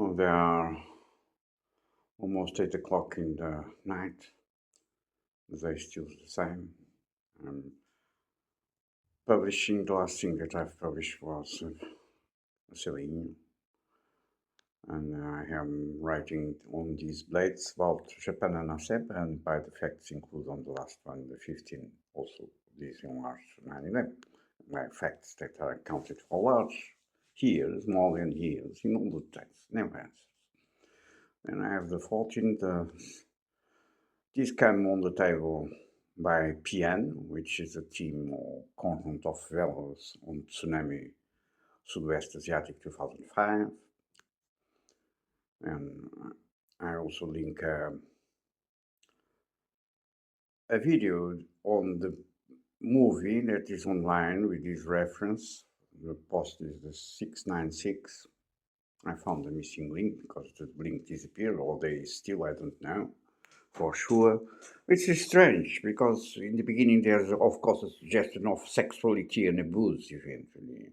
Oh, they are almost 8 o'clock in the night. They're still the same. I'm publishing, the last thing that I've published was a Celine. And I am writing on these blades about Japan and ASEP, and by the facts include on the last one, the 15, also these enlarged 9/11. My facts that are accounted for large years, more than years, in all the text, never answers. And I have the 14th. This came on the table by PN, which is a team or conjunct of fellows on Tsunami Southwest Asiatic 2005. And I also link a video on the movie that is online with this reference. The post is the 696. I found the missing link because the link disappeared, or they still, I don't know for sure, which is strange because in the beginning there's of course a suggestion of sexuality and abuse eventually.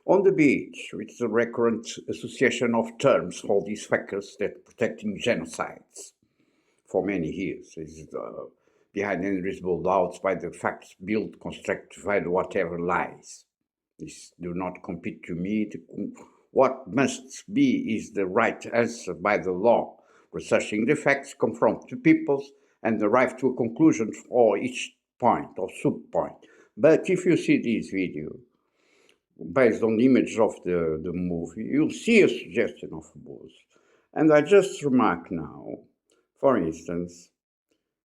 On the beach, which is a recurrent association of terms for these fuckers that protecting genocides for many years. Is behind unreasonable doubts by the facts built, construct, provide whatever lies. This do not compete to me. What must be is the right answer by the law. Researching the facts, confront the peoples, and arrive to a conclusion for each point or sub-point. But if you see this video, based on the image of the movie, you'll see a suggestion of abuse. And I just remark now, for instance,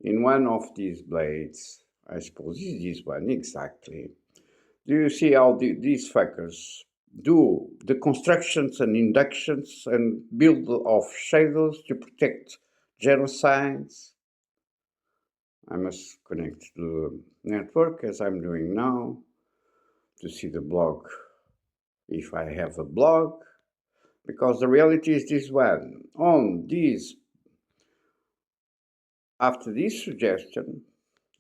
in one of these blades, I suppose is this one exactly, do you see how these fuckers do the constructions and inductions and build of shadows to protect genocides? I must connect to the network as I'm doing now to see the blog, if I have a blog, because the reality is this one. On these, after this suggestion,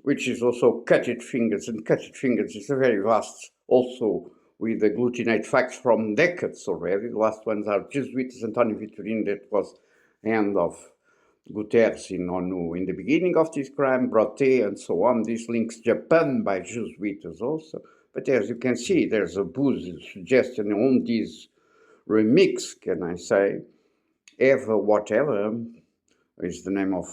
which is also cutted fingers, and cutted fingers is a very vast, also with the glutinate facts from decades already. The last ones are Jesuits, Antonio Vitorino, that was hand of Guterres in ONU in the beginning of this crime, Brotte, and so on. This links Japan by Jesuits also. But as you can see, there's a boost suggestion on this remix, can I say, ever whatever is the name of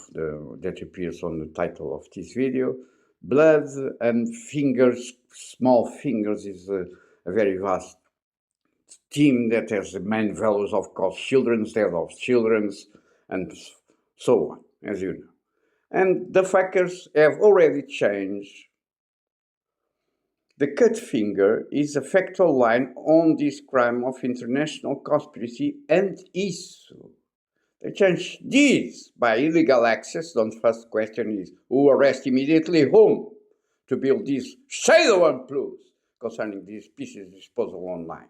that appears on the title of this video. Blood and fingers, small fingers, is a very vast team that has the main values, of course, children's, death of children's, and so on, as you know. And the fuckers have already changed. The cut finger is a factual line on this crime of international conspiracy and issue. They changed this by illegal access. The first question is, who arrest immediately whom to build this shadow and clues concerning these pieces disposal online.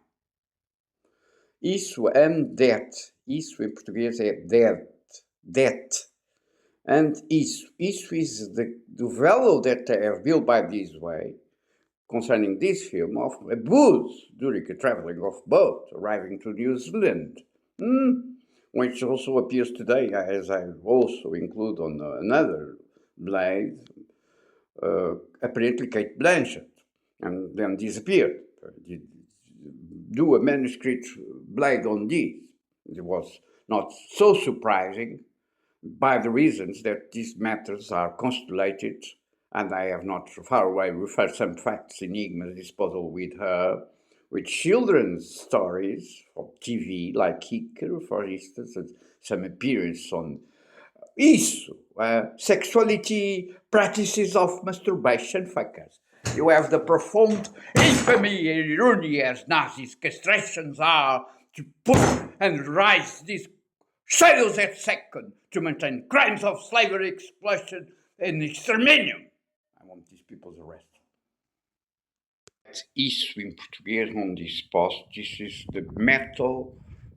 Isso and debt. Isso em português é debt. And isso is the value that they have built by this way concerning this film of abuse during a traveling of boat arriving to New Zealand. Which also appears today, as I also include on another blade, apparently Kate Blanchett, and then disappeared. Do a manuscript blade on this. It was not so surprising by the reasons that these matters are constellated, and I have not far away referred some facts, enigmas, disposal with her, with children's stories of TV, like Hicker, for instance, and some appearance on isso, sexuality, practices of masturbation, fuckers. You have the profound infamy and irony as Nazis castrations are to put and rise these shadows at second to maintain crimes of slavery, exploitation, and extermination. I want these people's arrest. Isso em português on this post. This is the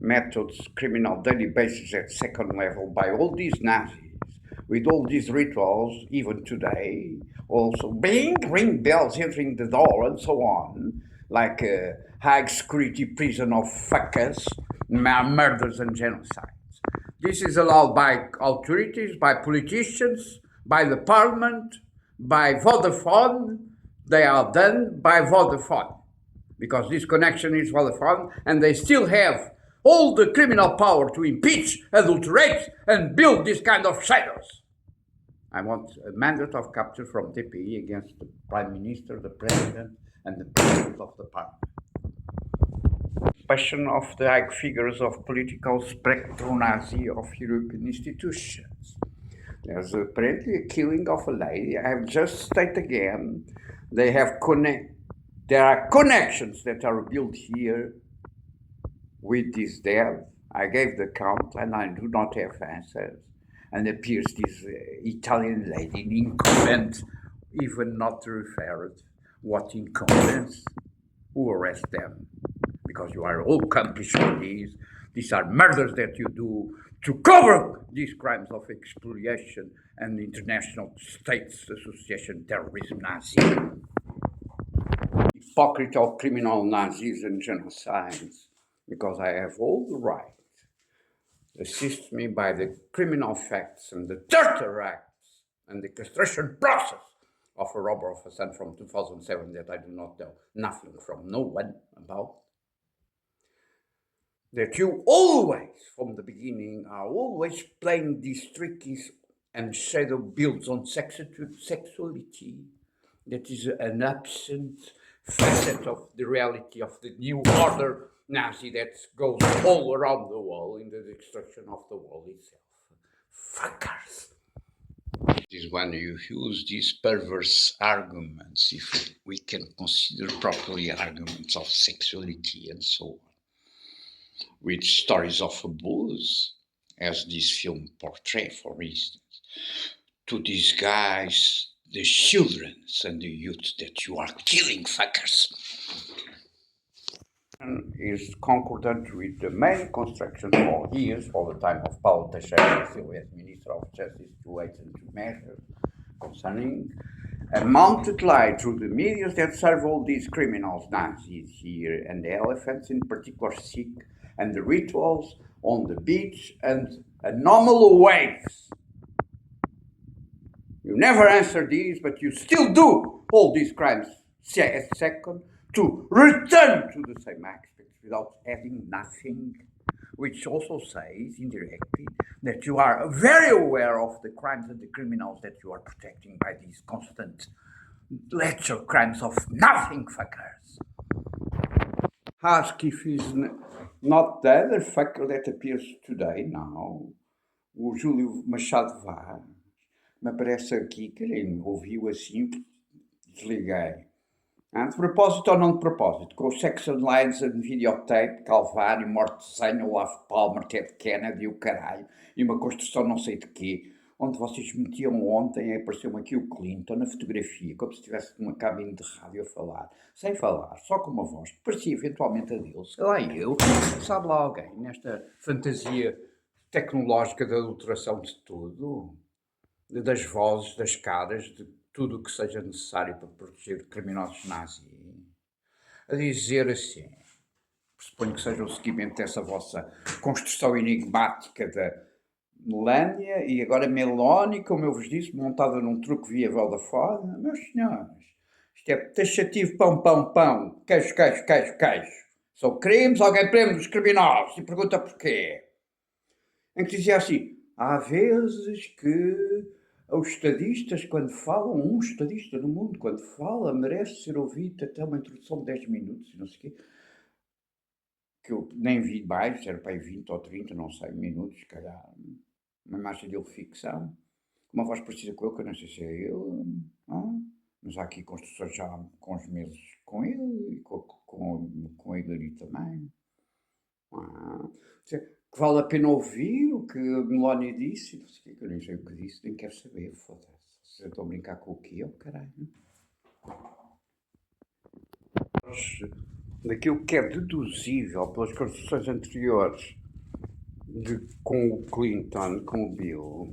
methods, criminal daily basis at second level by all these Nazis, with all these rituals, even today, also ring bells entering the door and so on, like a high security prison of fuckers murders and genocides. This is allowed by authorities, by politicians, by the parliament, by Vodafone. They are done by Vodafone, because this connection is Vodafone, and they still have all the criminal power to impeach, adulterate, and build this kind of shadows. I want a mandate of capture from TPE against the Prime Minister, the President, and the President of the Parliament. Passion of the high figures of political spectro-Nazi of European institutions. There's apparently a killing of a lady. I have just stated again, there are connections that are built here with this death. I gave the count and I do not have answers. And appears this Italian lady in incumbent, even not referred. What incumbents? Who arrest them? Because you are all accomplished with these. These are murders that you do to cover these crimes of expoliation and international states association, terrorism, Nazi. Hypocritical criminal Nazis and genocides, because I have all the right. Assist me by the criminal facts and the torture acts and the castration process of a robber of a son from 2007 that I do not know nothing from no one about. That you always, from the beginning, are always playing these trickies and shadow builds on sexuality. That is an absent facet of the reality of the new order Nazi that goes all around the world in the destruction of the world itself. Fuckers! This is when you use these perverse arguments, if we can consider properly arguments of sexuality and so on, with stories of abuse, as this film portrays, for instance, to disguise the children and the youth that you are killing, fuckers. Is concordant with the main construction for years, for the time of Paulo Teixeira, still as Minister of Justice, to wait and to measure concerning a mounted lie through the media that serve all these criminals, Nazis here, and the elephants in particular sick, and the rituals on the beach and anomalous waves. You never answer these, but you still do all these crimes second to return to the same aspects without adding nothing, which also says indirectly that you are very aware of the crimes and the criminals that you are protecting by these constant lecture crimes of nothing fuckers. Ask if he's not the other fucker that appears today now, o Júlio Machado Vaz. Me aparece aqui, querem, ouviu assim, desliguei. De propósito ou não de propósito, com os sex lines and videotape, Calvário, Morte de Senha, Olaf Palmer, Ted Kennedy, o caralho, e uma construção não sei de quê, onde vocês metiam ontem, apareceu-me aqui o Clinton na fotografia, como se estivesse numa cabine de rádio a falar, sem falar, só com uma voz que parecia eventualmente a dele, sei lá eu, sabe lá alguém, nesta fantasia tecnológica da adulteração de tudo, das vozes, das caras, de tudo o que seja necessário para proteger criminosos nazis, a dizer assim, pressuponho que seja o seguimento dessa vossa construção enigmática da Melania e agora Meloni, como eu vos disse, montada num truque via Vodafone. Meus senhores, isto é taxativo pão, pão, pão, queijo, queijo, queijo, queijo. São crimes, alguém prende os criminosos e pergunta porquê. Em que dizia assim, há vezes que os estadistas, quando falam, um estadista no mundo, quando fala, merece ser ouvido até uma introdução de 10 minutos, não sei o quê, que eu nem vi mais, era para aí 20 ou 30, não sei, minutos, se calhar, uma imagem dele ficção, uma voz parecida com ele, que eu não sei se é ele, mas há aqui construções já com uns meses com ele, e com a Hillary também. Que vale a pena ouvir o que a Meloni disse, não sei o que eu nem sei o que disse, nem quero saber, foda-se. Vocês estão a brincar com o quê? Oh, caralho. Daquilo que é deduzível pelas construções anteriores com o Clinton, com o Bill,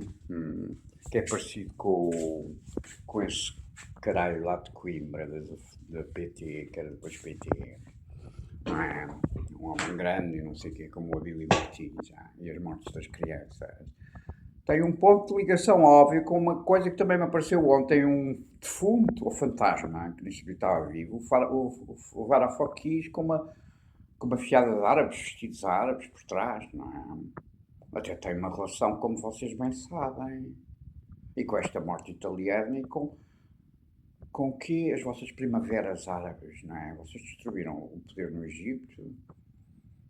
que é parecido com esse caralho lá de Coimbra, da PT, que era depois PT. um homem grande e não sei o quê, como o Billy Martins, e as mortes das crianças, tem um ponto de ligação óbvio com uma coisa que também me apareceu ontem, um defunto ou fantasma, que nem sabia estava vivo, o Varoufakis com uma fiada de árabes, vestidos árabes por trás, não é? Até tem uma relação, como vocês bem sabem, e com esta morte italiana e com que as vossas primaveras árabes, não é? Vocês destruíram o poder no Egito,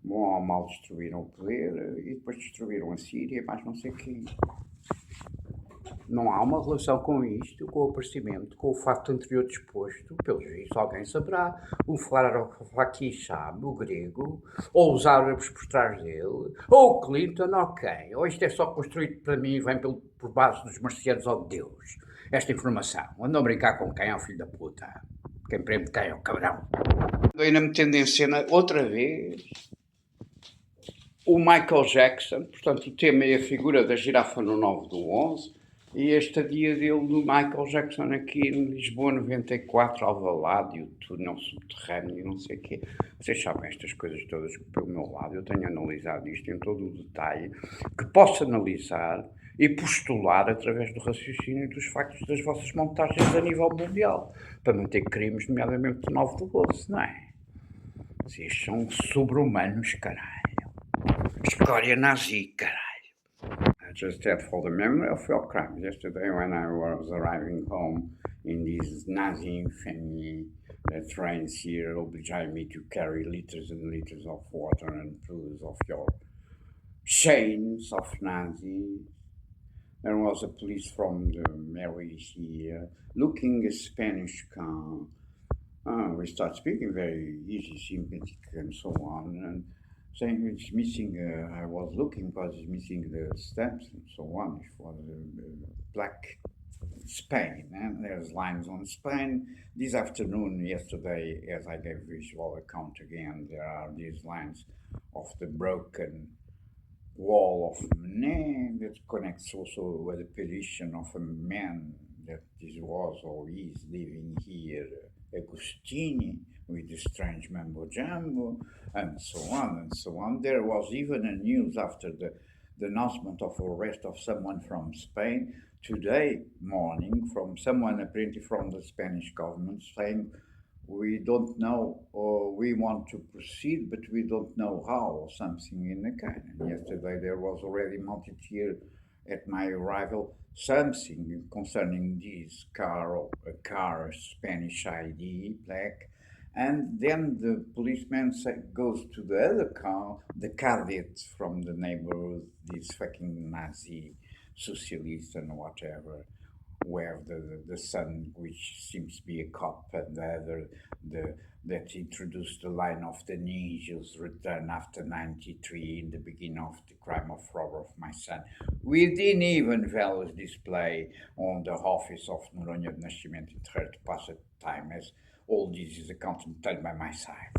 bom ou mal destruíram o poder e depois destruíram a Síria, mas não sei o quê. Não há uma relação com isto, com o aparecimento, com o facto anterior disposto, pelos vistos alguém saberá, o Varoufakis sabe, o grego, ou os árabes por trás dele, ou o Clinton, ou quem, ou isto é só construído para mim e vem por base dos marcianos, ó Deus, esta informação. Andam a brincar com quem é o filho da puta? Quem prende quem é o cabrão? Ainda metendo em cena outra vez o Michael Jackson, portanto o tema é a figura da girafa no 9/11 e a estadia dele do Michael Jackson aqui em Lisboa 94, Alvalade, e o túnel subterrâneo e não sei o quê. Vocês sabem estas coisas todas que pelo meu lado eu tenho analisado isto em todo o detalhe, que posso analisar e postular através do raciocínio dos factos das vossas montagens a nível mundial, para manter crimes, nomeadamente do 9/11, não é? Vocês são sobre-humanos, caralho. Escória nazi, caralho. I just had for the memory of your crimes yesterday when I was arriving home in this Nazi infamy. The trains here oblige me to carry liters and liters of water and pools of your chains of Nazis. There was a police from the Mary here looking a Spanish car. We start speaking very easy, sympathetic and so on. And saying it's missing, I was looking because it's missing the stamps and so on for the black Spain, and there's lines on Spain. This afternoon, yesterday, as I gave visual account again, there are these lines of the broken wall of Manet that connects also with the position of a man that this was or is living here, Agostini, with the strange mambo jumbo, and so on and so on. There was even a news after the announcement of arrest of someone from Spain today morning, from someone apparently from the Spanish government, saying we don't know, or we want to proceed, but we don't know how, or something in the kind. And yesterday there was already mounted here at my arrival something concerning this car, a car Spanish ID, black, and then the policeman goes to the other car, the cadet from the neighborhood, this fucking Nazi socialist and whatever, where the son, which seems to be a cop, and the other, that introduced the line of the ninjas return after 93 in the beginning of the crime of robber of my son. We didn't even value display on the office of Noronha de Nascimento in Terreiro to pass a time, as all this is accounted by my side.